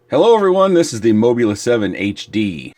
Hello everyone, this is the Mobula 7 HD.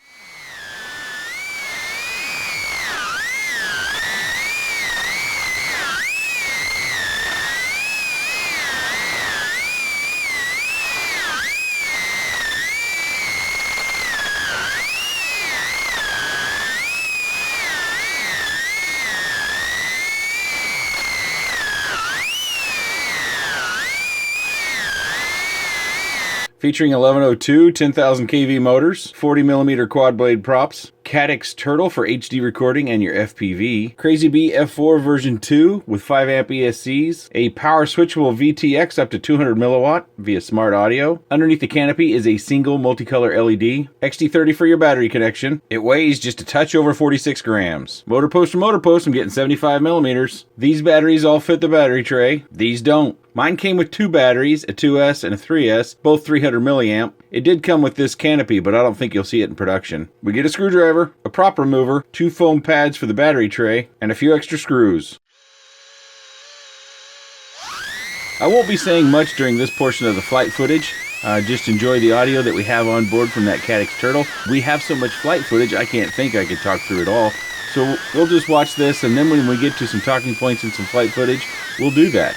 Featuring 1102 10,000 kV motors, 40mm quad blade props, Cadix Turtle for HD recording and your FPV, Crazy Bee F4 version 2 with 5A ESCs, a power switchable VTX up to 200 milliwatt via smart audio. Underneath the canopy is a single multicolor LED, XT30 for your battery connection. It weighs just a touch over 46 grams. Motor post to motor post, I'm getting 75 millimeters. These batteries all fit the battery tray. These don't. Mine came with two batteries, a 2S and a 3S, both 300 milliamp. It did come with this canopy, but I don't think you'll see it in production. We get a screwdriver, a prop remover, two foam pads for the battery tray, and a few extra screws. I won't be saying much during this portion of the flight footage. Just enjoy the audio that we have on board from that Cadix Turtle. We have so much flight footage, I can't think I could talk through it all. So we'll just watch this, and then when we get to some talking points and some flight footage, we'll do that.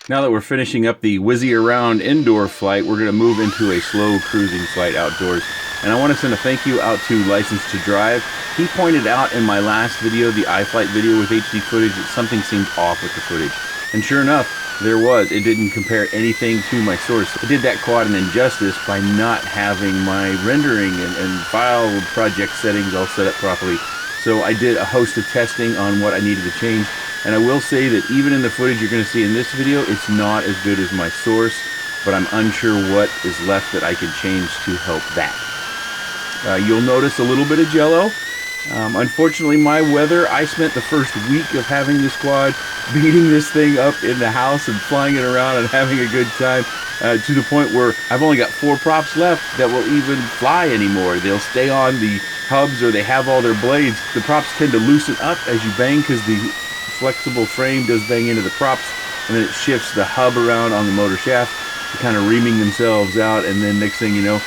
Now that we're finishing up the whizzy around indoor flight, we're going to move into a slow cruising flight outdoors. And I want to send a thank you out to License to Drive. He pointed out in my last video, the iFlight video with HD footage, that something seemed off with the footage. And sure enough, there was. It didn't compare anything to my source. I did that quad an injustice by not having my rendering and file project settings all set up properly. So I did a host of testing on what I needed to change. And I will say that even in the footage you're going to see in this video, it's not as good as my source, but I'm unsure what is left that I can change to help that. You'll notice a little bit of jello. Unfortunately, my weather, I spent the first week of having this quad beating this thing up in the house and flying it around and having a good time, to the point where I've only got 4 props left that will even fly anymore. They'll stay on the hubs, or they have all their blades. The props tend to loosen up as you bang because the flexible frame does bang into the props, and then it shifts the hub around on the motor shaft, kind of reaming themselves out, and then next thing you know,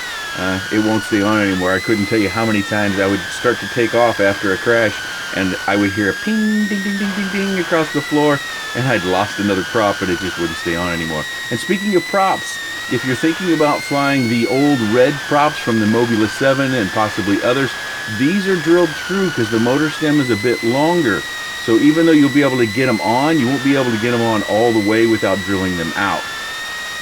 it won't stay on anymore. I couldn't tell you how many times I would start to take off after a crash, and I would hear a ping, ding, ding, ding, ding, ding across the floor, and I'd lost another prop, and it just wouldn't stay on anymore. And speaking of props, if you're thinking about flying the old red props from the Mobula 7 and possibly others, these are drilled true because the motor stem is a bit longer. So even though you'll be able to get them on, you won't be able to get them on all the way without drilling them out.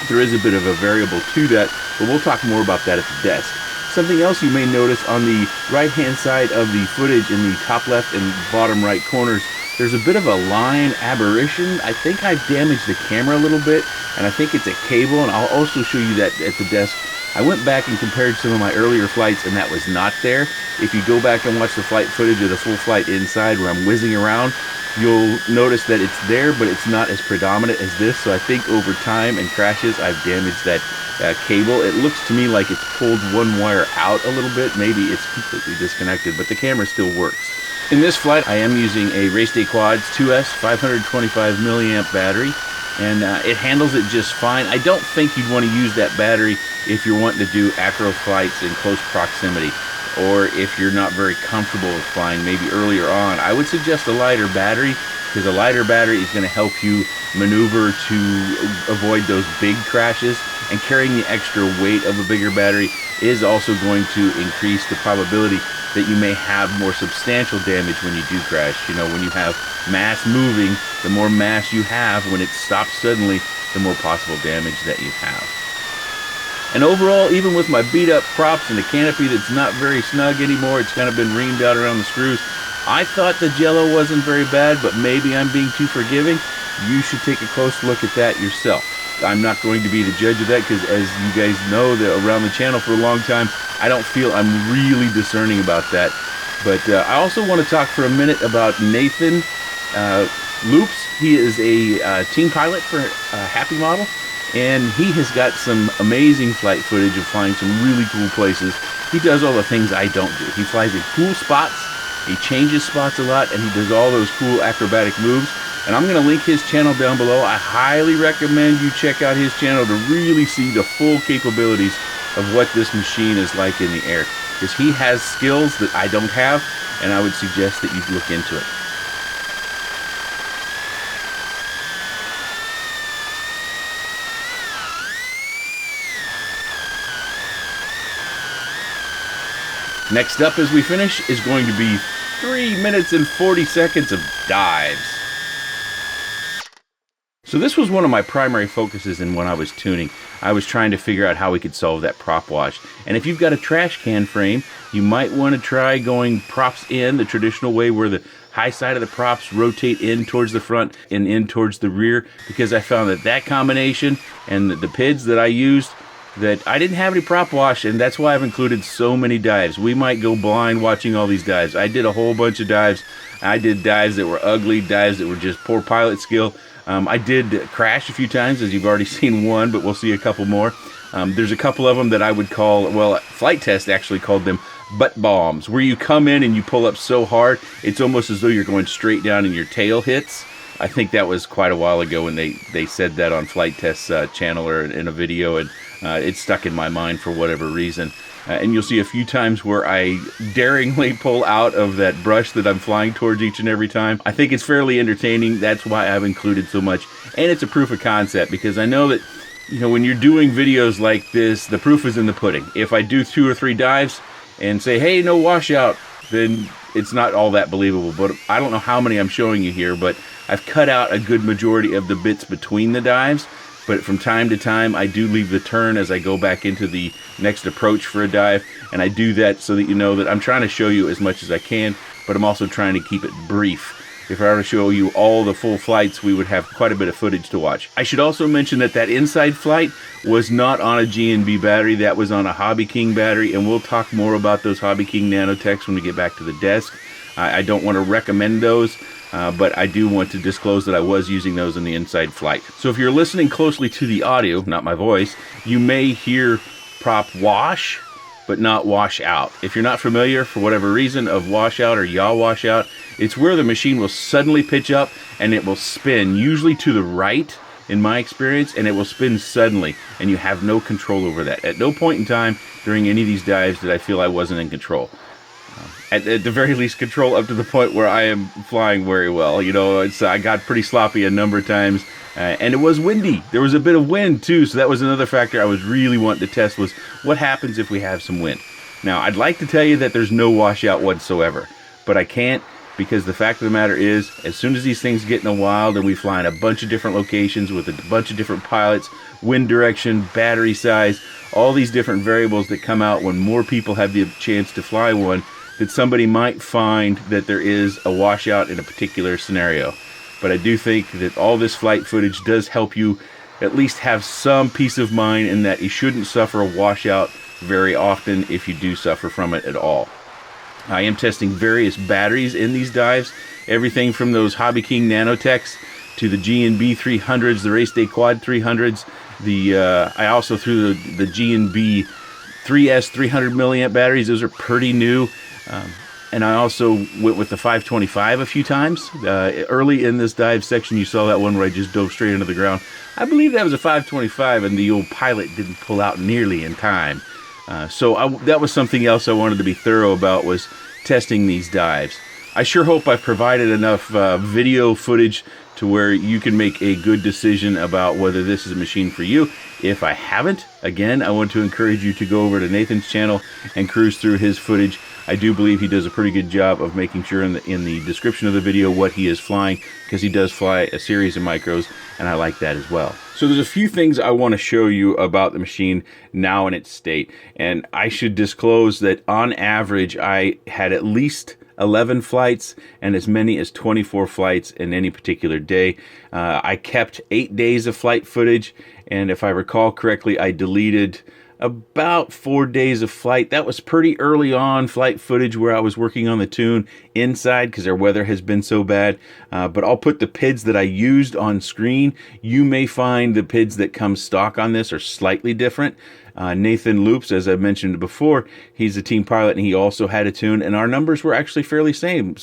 There is a bit of a variable to that, but we'll talk more about that at the desk. Something else you may notice on the right-hand side of the footage in the top left and bottom right corners, there's a bit of a line aberration. I think I've damaged the camera a little bit, and I think it's a cable, and I'll also show you that at the desk. I went back and compared some of my earlier flights, and that was not there. If you go back and watch the flight footage of the full flight inside where I'm whizzing around, you'll notice that it's there, but it's not as predominant as this. So I think over time and crashes, I've damaged that cable. It looks to me like it's pulled one wire out a little bit. Maybe it's completely disconnected, but the camera still works. In this flight, I am using a RaceDayQuads 2S 525 milliamp battery, and it handles it just fine. I don't think you'd want to use that battery if you're wanting to do acro flights in close proximity, or if you're not very comfortable with flying maybe earlier on. I would suggest a lighter battery, because a lighter battery is going to help you maneuver to avoid those big crashes, and carrying the extra weight of a bigger battery is also going to increase the probability that you may have more substantial damage when you do crash. You know, when you have mass moving, the more mass you have, when it stops suddenly, the more possible damage that you have. And overall, even with my beat up props and a canopy that's not very snug anymore, it's kind of been reamed out around the screws, I thought the jello wasn't very bad, but maybe I'm being too forgiving. You should take a close look at that yourself. I'm not going to be the judge of that, because as you guys know, around the channel for a long time, I don't feel I'm really discerning about that. But I also want to talk for a minute about Nathan Loops. He is a team pilot for happymodel, and he has got some amazing flight footage of flying some really cool places. He does all the things I don't do. He flies in cool spots, he changes spots a lot, and he does all those cool acrobatic moves. And I'm going to link his channel down below. I highly recommend you check out his channel to really see the full capabilities of what this machine is like in the air, because he has skills that I don't have, and I would suggest that you look into it. Next up as we finish is going to be 3 minutes and 40 seconds of dives. So this was one of my primary focuses in when I was tuning. I was trying to figure out how we could solve that prop wash. And if you've got a trash can frame, you might want to try going props in the traditional way, where the high side of the props rotate in towards the front and in towards the rear, because I found that combination and the PIDs that I used, that I didn't have any prop wash, and that's why I've included so many dives. We might go blind watching all these dives. I did a whole bunch of dives. I did dives that were ugly, dives that were just poor pilot skill. I did crash a few times, as you've already seen one, but we'll see a couple more. There's a couple of them that I would call, well, Flight Test actually called them butt bombs, where you come in and you pull up so hard, it's almost as though you're going straight down and your tail hits. I think that was quite a while ago when they said that on Flight Test's channel or in a video, and it stuck in my mind for whatever reason. And you'll see a few times where I daringly pull out of that brush that I'm flying towards each and every time. I think it's fairly entertaining. That's why I've included so much. And it's a proof of concept, because I know that, you know, when you're doing videos like this, the proof is in the pudding. If I do 2 or 3 dives and say, hey, no washout, then it's not all that believable. But I don't know how many I'm showing you here, but I've cut out a good majority of the bits between the dives. But from time to time, I do leave the turn as I go back into the next approach for a dive. And I do that so that you know that I'm trying to show you as much as I can, but I'm also trying to keep it brief. If I were to show you all the full flights, we would have quite a bit of footage to watch. I should also mention that inside flight was not on a G&B battery. That was on a Hobby King battery, and we'll talk more about those Hobby King nanotechs when we get back to the desk. I don't want to recommend those, but I do want to disclose that I was using those in the inside flight. So if you're listening closely to the audio, not my voice, you may hear prop wash, but not wash out. If you're not familiar, for whatever reason, of washout or yaw washout, it's where the machine will suddenly pitch up and it will spin, usually to the right, in my experience, and it will spin suddenly, and you have no control over that. At no point in time during any of these dives did I feel I wasn't in control. At the very least, control up to the point where I am flying very well. You know, I got pretty sloppy a number of times, and it was windy. There was a bit of wind too, so that was another factor I was really wanting to test, was what happens if we have some wind. Now, I'd like to tell you that there's no washout whatsoever, but I can't, because the fact of the matter is, as soon as these things get in the wild and we fly in a bunch of different locations with a bunch of different pilots, wind direction, battery size, all these different variables that come out when more people have the chance to fly one, that somebody might find that there is a washout in a particular scenario. But I do think that all this flight footage does help you at least have some peace of mind in that you shouldn't suffer a washout very often if you do suffer from it at all. I am testing various batteries in these dives, everything from those Hobby King Nanotechs to the G&B 300s, the RaceDayQuad 300s. I also threw the G&B 3S 300 milliamp batteries. Those are pretty new. And I also went with the 525 a few times. Early in this dive section, you saw that one where I just dove straight into the ground. I believe that was a 525, and the old pilot didn't pull out nearly in time. That was something else I wanted to be thorough about, was testing these dives. I sure hope I've provided enough video footage to where you can make a good decision about whether this is a machine for you. If I haven't, again, I want to encourage you to go over to Nathan's channel and cruise through his footage. I do believe he does a pretty good job of making sure in the description of the video what he is flying, because he does fly a series of micros, and I like that as well. So there's a few things I want to show you about the machine now in its state, and I should disclose that on average I had at least 11 flights and as many as 24 flights in any particular day. I kept 8 days of flight footage, and if I recall correctly, I deleted about 4 days of flight. That was pretty early on flight footage where I was working on the tune inside because our weather has been so bad. But I'll put the PIDs that I used on screen. You may find the PIDs that come stock on this are slightly different. Nathan Loops, as I mentioned before, he's a team pilot and he also had a tune, and our numbers were actually fairly close.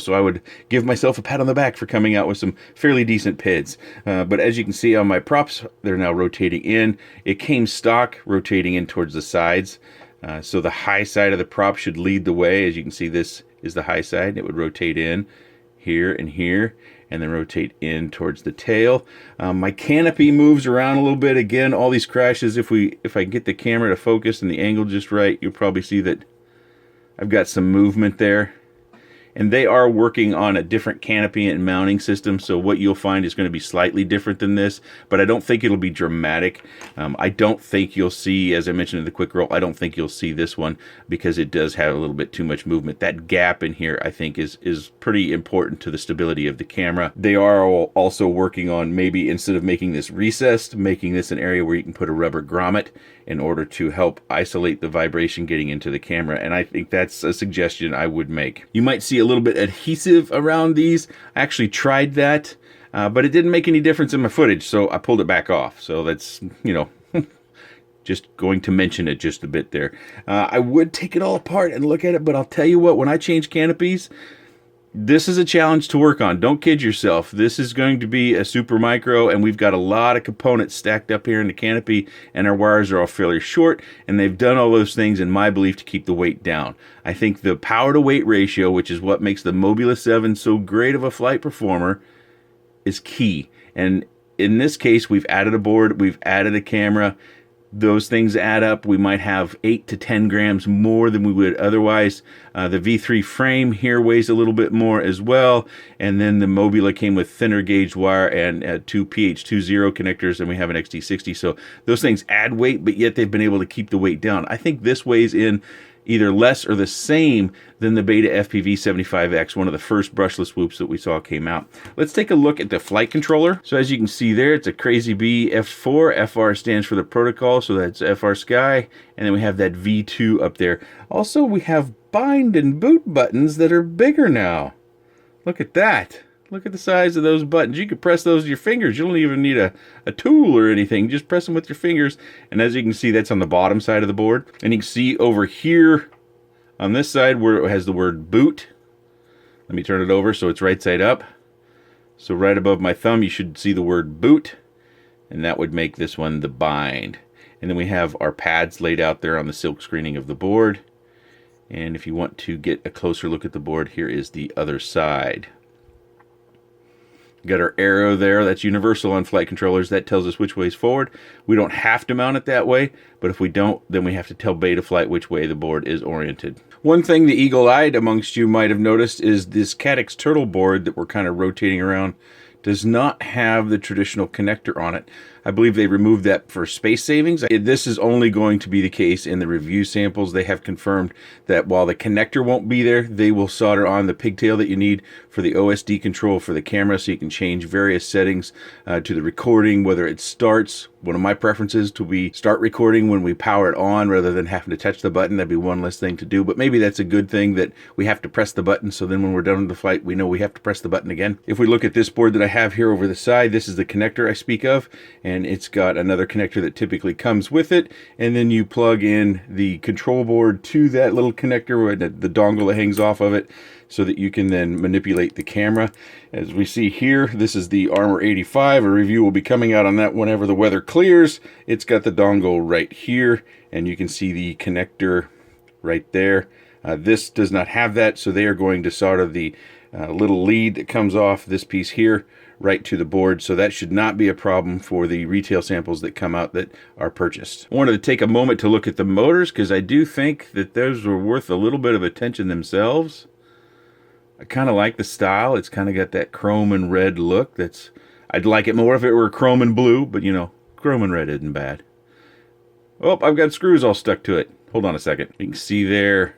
So I would give myself a pat on the back for coming out with some fairly decent PIDs. But as you can see on my props, they're now rotating in. It came stock rotating in towards the sides. So the high side of the prop should lead the way. As you can see, this is the high side. It would rotate in here and here, and then rotate in towards the tail. My canopy moves around a little bit. Again, all these crashes, if I get the camera to focus and the angle just right, you'll probably see that I've got some movement there. And they are working on a different canopy and mounting system, so what you'll find is going to be slightly different than this, but I don't think it'll be dramatic. I don't think you'll see, as I mentioned in the quick roll, I don't think you'll see this one because it does have a little bit too much movement. That gap in here, I think, is pretty important to the stability of the camera. They are also working on, maybe instead of making this recessed, making this an area where you can put a rubber grommet in order to help isolate the vibration getting into the camera, and I think that's a suggestion I would make. You might see a little bit adhesive around these. I actually tried that, but it didn't make any difference in my footage, so I pulled it back off. So that's, you know, just going to mention it just a bit there. I would take it all apart and look at it, but I'll tell you what, when I change canopies, this is a challenge to work on. Don't kid yourself. This is going to be a super micro, and we've got a lot of components stacked up here in the canopy, and our wires are all fairly short, and they've done all those things, in my belief, to keep the weight down. I think the power to weight ratio, which is what makes the Mobula 7 so great of a flight performer, is key. And in this case, we've added a board, we've added a camera. Those things add up. We might have 8 to 10 grams more than we would otherwise. The V3 frame here weighs a little bit more as well. And then the Mobula came with thinner gauge wire and 2 PH20 connectors, and we have an XT60. So those things add weight, but yet they've been able to keep the weight down. I think this weighs in either less or the same than the Beta FPV 75X, one of the first brushless whoops that we saw came out. Let's take a look at the flight controller. So as you can see there, it's a Crazy Bee F4. FR stands for the protocol, so that's FR Sky. And then we have that V2 up there. Also, we have bind and boot buttons that are bigger now. Look at that. Look at the size of those buttons. You can press those with your fingers. You don't even need a tool or anything. Just press them with your fingers. And as you can see, that's on the bottom side of the board. And you can see over here on this side where it has the word boot. Let me turn it over so it's right side up. So right above my thumb you should see the word boot, and that would make this one the bind. And then we have our pads laid out there on the silk screening of the board. And if you want to get a closer look at the board, here is the other side. Got our arrow there, that's universal on flight controllers. That tells us which way is forward. We don't have to mount it that way, but if we don't, then we have to tell Betaflight which way the board is oriented. One thing the eagle-eyed amongst you might have noticed is this Caddx Turtle board that we're kind of rotating around does not have the traditional connector on it. I believe they removed that for space savings. This is only going to be the case in the review samples. They have confirmed that while the connector won't be there, they will solder on the pigtail that you need for the OSD control for the camera, so you can change various settings to the recording, whether it starts. One of my preferences to be start recording when we power it on rather than having to touch the button. That'd be one less thing to do, but maybe that's a good thing that we have to press the button, so then when we're done with the flight, we know we have to press the button again. If we look at this board that I have here over the side, this is the connector I speak of, and it's got another connector that typically comes with it, and then you plug in the control board to that little connector, the dongle that hangs off of it, so that you can then manipulate the camera. As we see here, this is the Armor 85. A review will be coming out on that whenever the weather clears. It's got the dongle right here, and you can see the connector right there. This does not have that, so they are going to solder the little lead that comes off this piece here right to the board, so that should not be a problem for the retail samples that come out that are purchased. I wanted to take a moment to look at the motors, because I do think that those were worth a little bit of attention themselves. I kind of like the style. It's kind of got that chrome and red look. I'd like it more if it were chrome and blue, but you know, chrome and red isn't bad. Oh, I've got screws all stuck to it. Hold on a second. You can see there,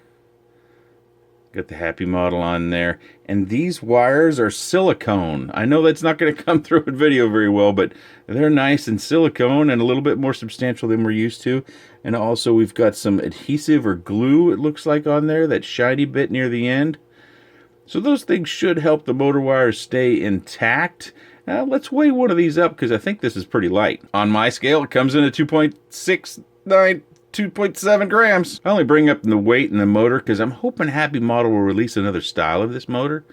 got the Happy Model on there. And these wires are silicone. I know that's not going to come through in video very well, but they're nice and silicone and a little bit more substantial than we're used to. And also we've got some adhesive or glue, it looks like, on there, that shiny bit near the end. So those things should help the motor wires stay intact. Let's weigh one of these up, because I think this is pretty light. On my scale, it comes in at 2.69, 2.7 grams. I only bring up the weight and the motor because I'm hoping Happy Model will release another style of this motor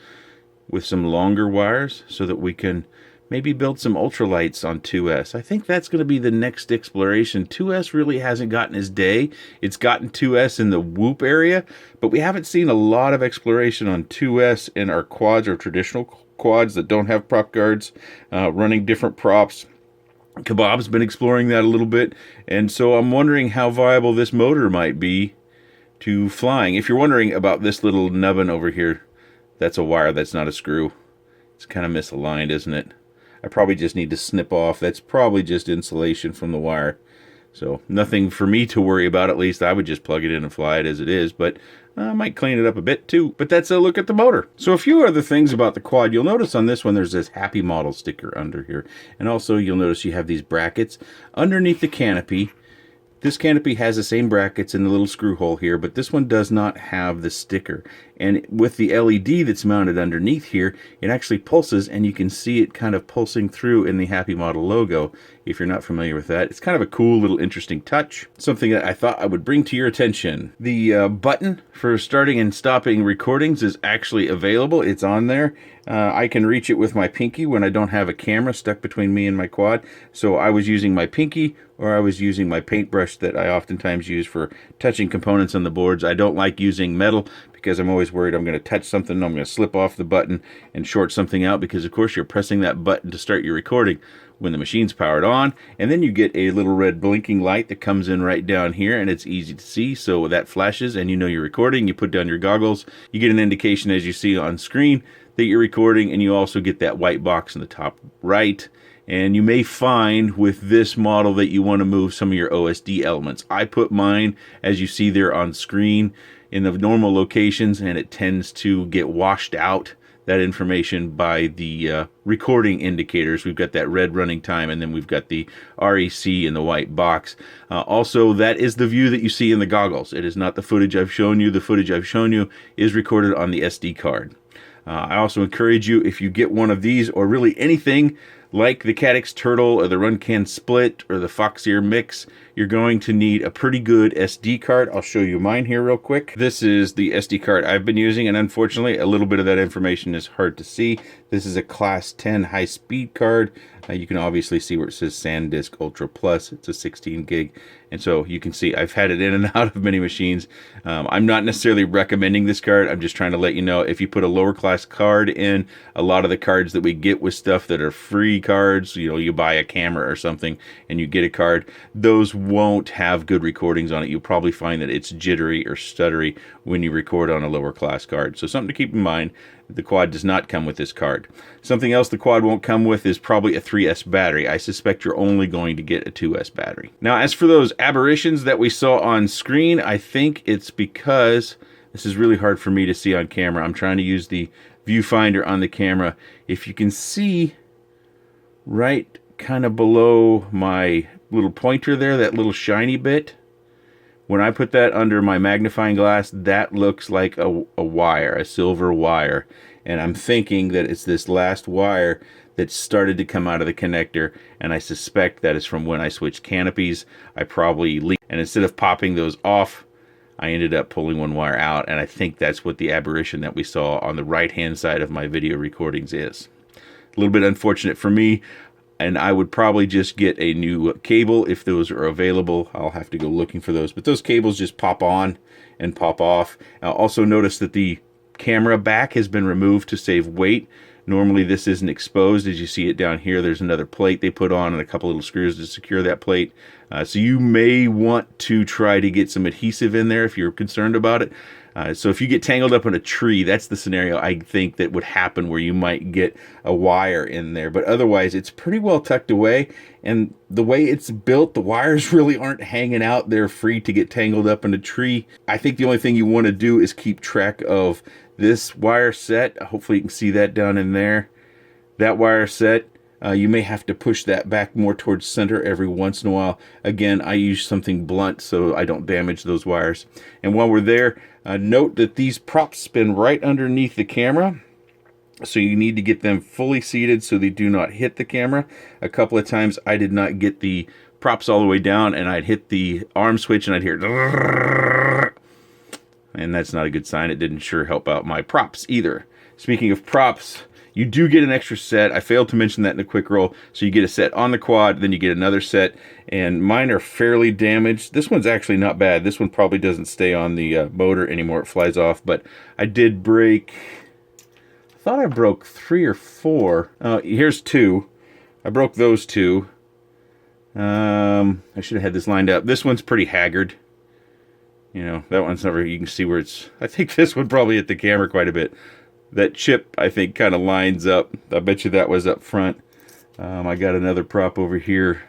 with some longer wires so that we can maybe build some ultralights on 2S. I think that's going to be the next exploration. 2S really hasn't gotten his day. It's gotten 2S in the whoop area, but we haven't seen a lot of exploration on 2S in our quads, or traditional quads that don't have prop guards, running different props. Kebab's been exploring that a little bit, and so I'm wondering how viable this motor might be to flying. If you're wondering about this little nubbin over here, that's a wire, that's not a screw. It's kind of misaligned, isn't it? I probably just need to snip off. That's probably just insulation from the wire. So nothing for me to worry about, at least. I would just plug it in and fly it as it is, but I might clean it up a bit too. But that's a look at the motor. So a few other things about the quad. You'll notice on this one there's this Happy Model sticker under here. And also you'll notice you have these brackets underneath the canopy. This canopy has the same brackets in the little screw hole here, but this one does not have the sticker. And with the LED that's mounted underneath here, it actually pulses, and you can see it kind of pulsing through in the Happy Model logo. If you're not familiar with that, it's kind of a cool little interesting touch. Something that I thought I would bring to your attention. The button for starting and stopping recordings is actually available. It's on there. I can reach it with my pinky when I don't have a camera stuck between me and my quad. So I was using my pinky, or I was using my paintbrush that I oftentimes use for touching components on the boards. I don't like using metal because I'm always worried I'm going to touch something, I'm going to slip off the button and short something out, because of course you're pressing that button to start your recording when the machine's powered on, and then you get a little red blinking light that comes in right down here, and it's easy to see, so that flashes and you know you're recording. You put down your goggles, you get an indication as you see on screen that you're recording, and you also get that white box in the top right. And you may find with this model that you want to move some of your OSD elements. I put mine, as you see there on screen, in the normal locations, and it tends to get washed out, that information, by the recording indicators. We've got that red running time, and then we've got the REC in the white box. Also, that is the view that you see in the goggles. It is not the footage I've shown you. The footage I've shown you is recorded on the SD card. I also encourage you, if you get one of these, or really anything like the Caddx Turtle or the Run Can Split or the Fox Ear Mix, you're going to need a pretty good SD card. I'll show you mine here real quick. This is the SD card I've been using, and unfortunately, a little bit of that information is hard to see. This is a Class 10 high-speed card. You can obviously see where it says SanDisk Ultra Plus. It's a 16 gig. And so you can see I've had it in and out of many machines. I'm not necessarily recommending this card. I'm just trying to let you know, if you put a lower class card in, a lot of the cards that we get with stuff that are free cards, you know, you buy a camera or something and you get a card, those won't have good recordings on it. You'll probably find that it's jittery or stuttery when you record on a lower class card. So something to keep in mind. The quad does not come with this card. Something else the quad won't come with is probably a 3S battery. I suspect you're only going to get a 2S battery. Now, as for those aberrations that we saw on screen, I think it's because this is really hard for me to see on camera. I'm trying to use the viewfinder on the camera. If you can see right kind of below my little pointer there, that little shiny bit, when I put that under my magnifying glass, that looks like a wire, a silver wire. And I'm thinking that it's this last wire that started to come out of the connector, and I suspect that is from when I switched canopies. I probably leaked, and instead of popping those off, I ended up pulling one wire out, and I think that's what the aberration that we saw on the right-hand side of my video recordings is. A little bit unfortunate for me. And I would probably just get a new cable if those are available. I'll have to go looking for those. But those cables just pop on and pop off. Also notice that the camera back has been removed to save weight. Normally this isn't exposed. As you see it down here, there's another plate they put on and a couple little screws to secure that plate. So you may want to try to get some adhesive in there if you're concerned about it. So if you get tangled up in a tree, that's the scenario I think that would happen, where you might get a wire in there. But otherwise, it's pretty well tucked away. And the way it's built, the wires really aren't hanging out there free to get tangled up in a tree. I think the only thing you want to do is keep track of this wire set. Hopefully you can see that down in there. That wire set. You may have to push that back more towards center every once in a while. Again, I use something blunt so I don't damage those wires. And while we're there, note that these props spin right underneath the camera. So you need to get them fully seated so they do not hit the camera. A couple of times I did not get the props all the way down, and I'd hit the arm switch and I'd hear, and that's not a good sign. It didn't sure help out my props either. Speaking of props, you do get an extra set. I failed to mention that in the quick roll. So you get a set on the quad, then you get another set, and mine are fairly damaged. This one's actually not bad. This one probably doesn't stay on the motor anymore. It flies off, but I did break, I thought I broke 3 or 4. Here's 2. I broke those 2. I should have had this lined up. This one's pretty haggard. You know, that one's never, you can see where it's, I think this would probably hit the camera quite a bit. That chip, I think, kind of lines up. I bet you that was up front. I got another prop over here.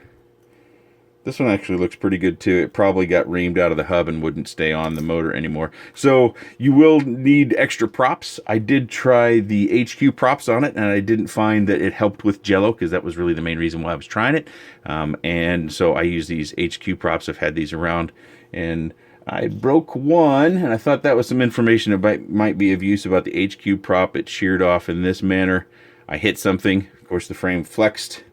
This one actually looks pretty good too. It probably got reamed out of the hub and wouldn't stay on the motor anymore. So you will need extra props. I did try the HQ props on it, and I didn't find that it helped with jello, because that was really the main reason why I was trying it. And so I use these HQ props. I've had these around, and I broke one, and I thought that was some information about, might be of use about the HQ prop. It sheared off in this manner. I hit something. Of course, the frame flexed,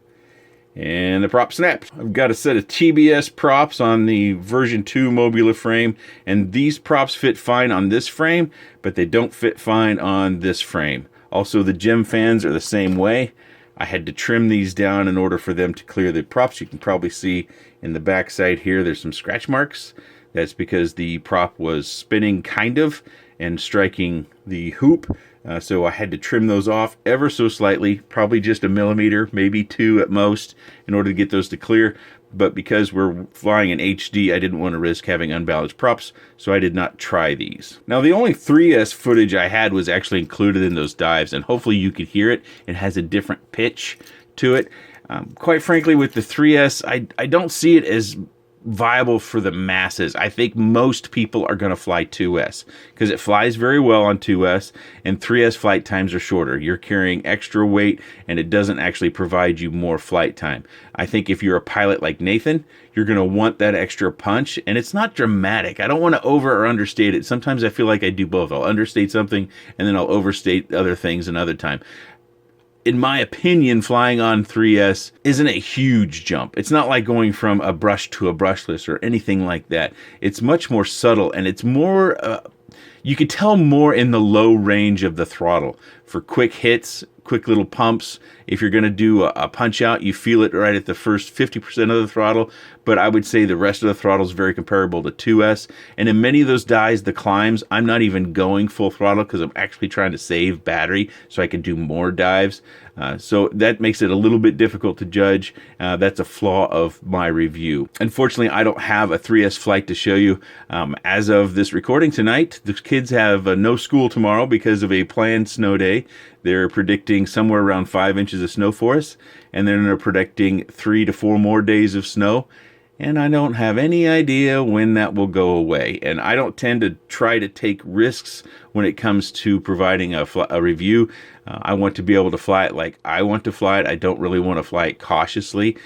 and the prop snapped. I've got a set of TBS props on the version 2 Mobula frame, and these props fit fine on this frame, but they don't fit fine on this frame. Also, the gem fans are the same way. I had to trim these down in order for them to clear the props. You can probably see in the back side here, there's some scratch marks. That's because the prop was spinning kind of and striking the hoop. So I had to trim those off ever so slightly, probably just a millimeter, maybe 2 at most, in order to get those to clear. But because we're flying in HD, I didn't want to risk having unbalanced props, so I did not try these. Now, the only 3S footage I had was actually included in those dives, and hopefully you could hear it. It has a different pitch to it. Quite frankly, with the 3S, I don't see it as viable for the masses. I think most people are going to fly 2S because it flies very well on 2S, and 3S flight times are shorter. You're carrying extra weight, and it doesn't actually provide you more flight time. I think if you're a pilot like Nathan, you're going to want that extra punch, and it's not dramatic. I don't want to over or understate it. Sometimes I feel like I do both. I'll understate something, and then I'll overstate other things another time. in my opinion, flying on 3S isn't a huge jump. It's not like going from a brush to a brushless or anything like that. It's much more subtle, and it's more, you can tell more in the low range of the throttle. For quick hits, quick little pumps, if you're going to do a punch out, you feel it right at the first 50% of the throttle, but I would say the rest of the throttle is very comparable to 2S. And in many of those dives, the climbs, I'm not even going full throttle because I'm actually trying to save battery so I can do more dives. So that makes it a little bit difficult to judge. That's a flaw of my review. Unfortunately, I don't have a 3S flight to show you. As of this recording tonight, the kids have no school tomorrow because of a planned snow day. They're predicting somewhere around 5 inches of snow for us, and then they're predicting 3 to 4 more days of snow. And I don't have any idea when that will go away. And I don't tend to try to take risks when it comes to providing a review. I want to be able to fly it like I want to fly it. I don't really want to fly it cautiously.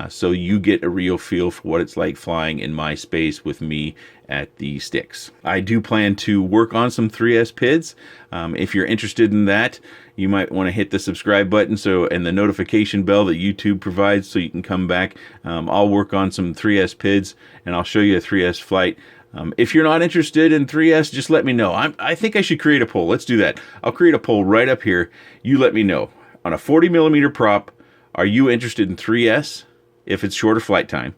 So you get a real feel for what it's like flying in my space with me at the sticks. I do plan to work on some 3S PIDs. If you're interested in that, you might want to hit the subscribe button and the notification bell that YouTube provides so you can come back. I'll work on some 3S PIDs, and I'll show you a 3S flight. If you're not interested in 3S, just let me know. I think I should create a poll. Let's do that. I'll create a poll right up here. You let me know. On a 40mm prop, are you interested in 3S if it's shorter flight time?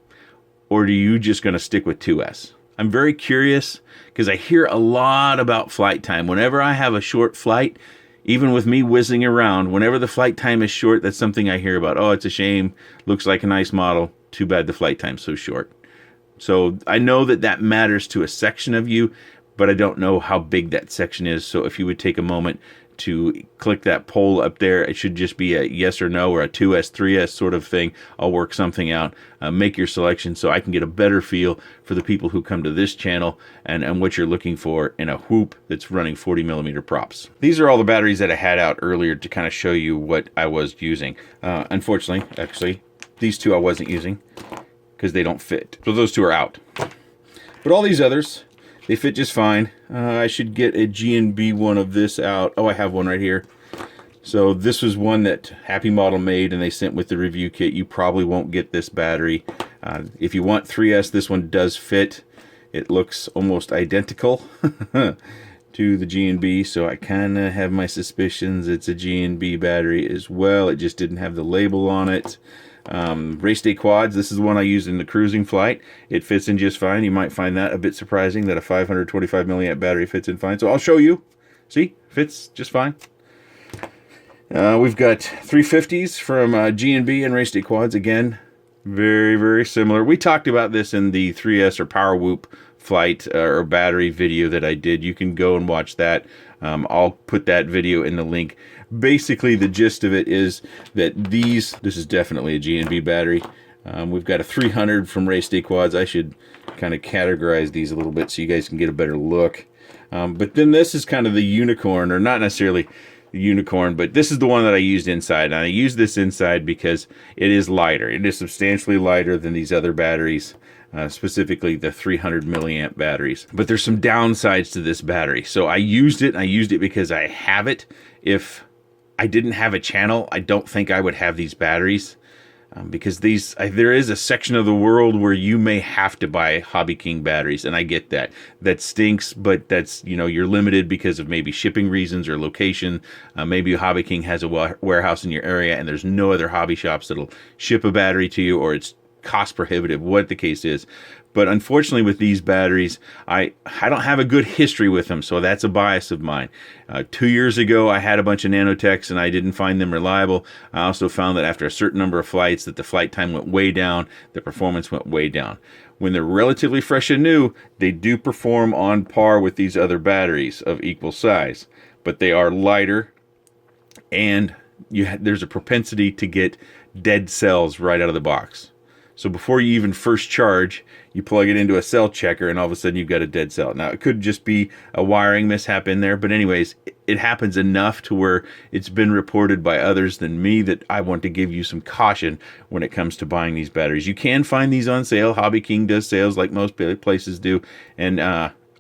Or are you just going to stick with 2S? I'm very curious because I hear a lot about flight time. Whenever I have a short flight, even with me whizzing around, whenever the flight time is short, that's something I hear about. Oh, it's a shame. Looks like a nice model. Too bad the flight time's so short. So I know that that matters to a section of you, but I don't know how big that section is. So if you would take a moment to click that poll up there, it should just be a yes or no or a 2S, 3S sort of thing. I'll work something out. Make your selection so I can get a better feel for the people who come to this channel and what you're looking for in a whoop that's running 40mm props. These are all the batteries that I had out earlier to kind of show you what I was using. Unfortunately, actually, these two I wasn't using because they don't fit. So those two are out. But all these others, they fit just fine. I should get a G&B one of this out. Oh, I have one right here. So this was one that Happy Model made and they sent with the review kit. You probably won't get this battery. If you want 3S, this one does fit. It looks almost identical to the G&B, so I kind of have my suspicions it's a G&B battery as well. It just didn't have the label on it. RaceDayQuads, this is the one I used in the cruising flight. It fits in just fine. You might find that a bit surprising that a 525 milliamp battery fits in fine. So I'll show you. See, fits just fine. We've got 350s from G&B and RaceDayQuads. Again, very, very similar. We talked about this in the 3S or Power Whoop flight or battery video that I did. You can go and watch that. I'll put that video in the link. Basically, the gist of it is that this is definitely a G&B battery. We've got a 300 from RaceDayQuads. I should kind of categorize these a little bit so you guys can get a better look. But then this is kind of the unicorn, or not necessarily the unicorn, but this is the one that I used inside. And I used this inside because it is lighter. It is substantially lighter than these other batteries. Specifically the 300 milliamp batteries. But there's some downsides to this battery. So I used it, and I used it because I have it. If I didn't have a channel, I don't think I would have these batteries. Because there is a section of the world where you may have to buy Hobby King batteries, and I get that. That stinks, but that's, you're limited because of maybe shipping reasons or location. Maybe Hobby King has a warehouse in your area, and there's no other hobby shops that'll ship a battery to you, or it's cost prohibitive, what the case is. But unfortunately with these batteries, I don't have a good history with them, so that's a bias of mine. 2 years ago I had a bunch of Nanotechs and I didn't find them reliable. I also found that after a certain number of flights that the flight time went way down, the performance went way down. When they're relatively fresh and new, they do perform on par with these other batteries of equal size, but they are lighter, and there's a propensity to get dead cells right out of the box. So before you even first charge, you plug it into a cell checker and all of a sudden you've got a dead cell. Now, it could just be a wiring mishap in there, but anyways, it happens enough to where it's been reported by others than me that I want to give you some caution when it comes to buying these batteries. You can find these on sale. Hobby King does sales like most places do, and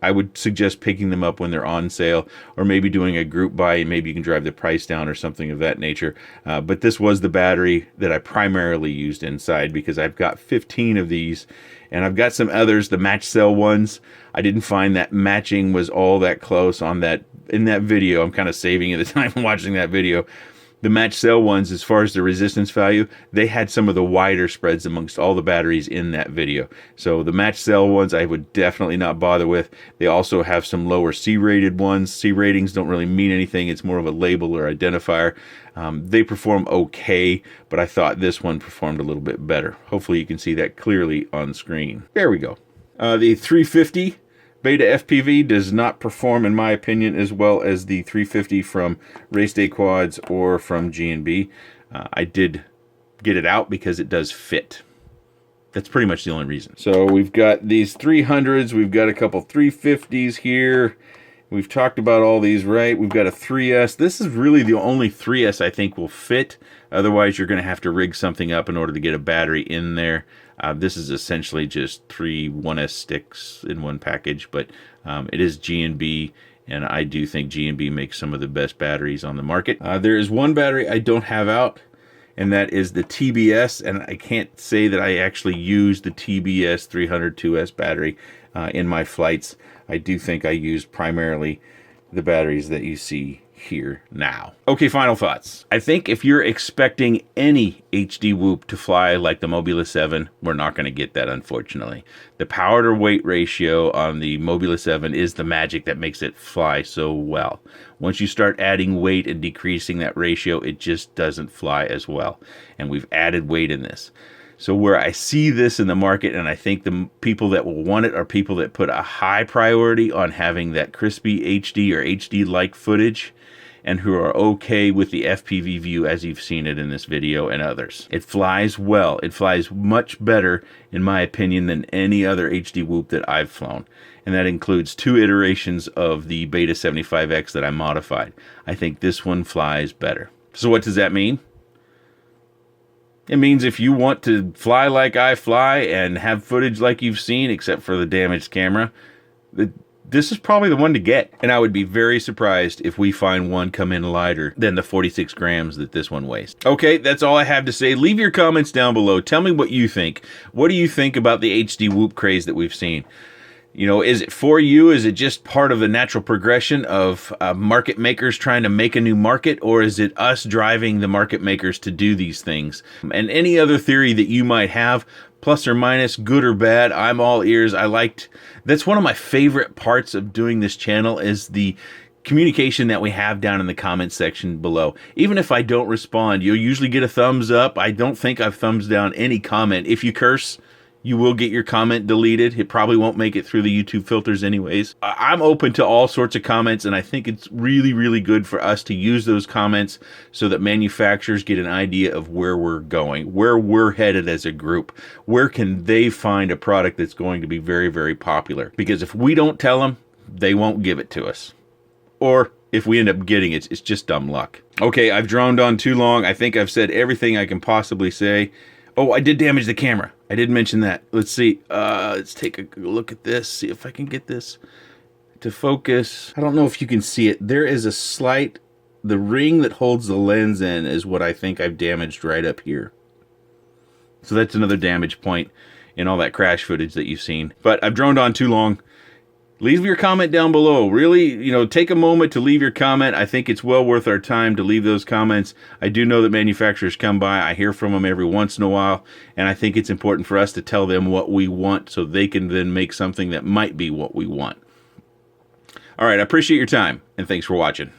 I would suggest picking them up when they're on sale, or maybe doing a group buy, and maybe you can drive the price down or something of that nature. But this was the battery that I primarily used inside, because I've got 15 of these, and I've got some others, the match cell ones. I didn't find that matching was all that close on that in that video. I'm kind of saving at the time watching that video. The match cell ones, as far as the resistance value, they had some of the wider spreads amongst all the batteries in that video. So the match cell ones I would definitely not bother with. They also have some lower C-rated ones. C ratings don't really mean anything. It's more of a label or identifier. They perform okay, but I thought this one performed a little bit better. Hopefully you can see that clearly on screen. There we go. The 350 Beta FPV does not perform, in my opinion, as well as the 350 from RaceDayQuads or from G&B. I did get it out because it does fit. That's pretty much the only reason. So we've got these 300s. We've got a couple 350s here. We've talked about all these, right? We've got a 3S. This is really the only 3S I think will fit. Otherwise, you're going to have to rig something up in order to get a battery in there. This is essentially just 3 1S sticks in one package, but it is G&B, and I do think G&B makes some of the best batteries on the market. There is one battery I don't have out, and that is the TBS, and I can't say that I actually use the TBS 302S battery in my flights. I do think I use primarily the batteries that you see here now. Okay, final thoughts. I think if you're expecting any HD Whoop to fly like the Mobula 7, we're not going to get that, unfortunately. The power to weight ratio on the Mobula 7 is the magic that makes it fly so well. Once you start adding weight and decreasing that ratio, it just doesn't fly as well. And we've added weight in this. So where I see this in the market, and I think the people that will want it are people that put a high priority on having that crispy HD or HD-like footage, and who are okay with the FPV view as you've seen it in this video and others. It flies well. It flies much better, in my opinion, than any other HD Whoop that I've flown. And that includes 2 iterations of the Beta 75X that I modified. I think this one flies better. So what does that mean? It means if you want to fly like I fly and have footage like you've seen, except for the damaged camera, this is probably the one to get. And I would be very surprised if we find one come in lighter than the 46 grams that this one weighs. Okay, that's all I have to say. Leave your comments down below. Tell me what you think. What do you think about the HD Whoop craze that we've seen? You know, is it for you? Is it just part of the natural progression of market makers trying to make a new market? Or is it us driving the market makers to do these things? And any other theory that you might have, plus or minus, good or bad, I'm all ears. That's one of my favorite parts of doing this channel, is the communication that we have down in the comments section below. Even if I don't respond, you'll usually get a thumbs up. I don't think I've thumbs down any comment. If you curse, you will get your comment deleted. It probably won't make it through the YouTube filters anyways. I'm open to all sorts of comments, and I think it's really, really good for us to use those comments so that manufacturers get an idea of where we're going, where we're headed as a group. Where can they find a product that's going to be very, very popular? Because if we don't tell them, they won't give it to us. Or if we end up getting it, it's just dumb luck. Okay, I've droned on too long. I think I've said everything I can possibly say. Oh, I did damage the camera. I did mention that. Let's see. Let's take a look at this. See if I can get this to focus. I don't know if you can see it. There is a slight... The ring that holds the lens in is what I think I've damaged right up here. So that's another damage point in all that crash footage that you've seen. But I've droned on too long. Leave your comment down below. Really, take a moment to leave your comment. I think it's well worth our time to leave those comments. I do know that manufacturers come by. I hear from them every once in a while, and I think it's important for us to tell them what we want so they can then make something that might be what we want. All right, I appreciate your time, and thanks for watching.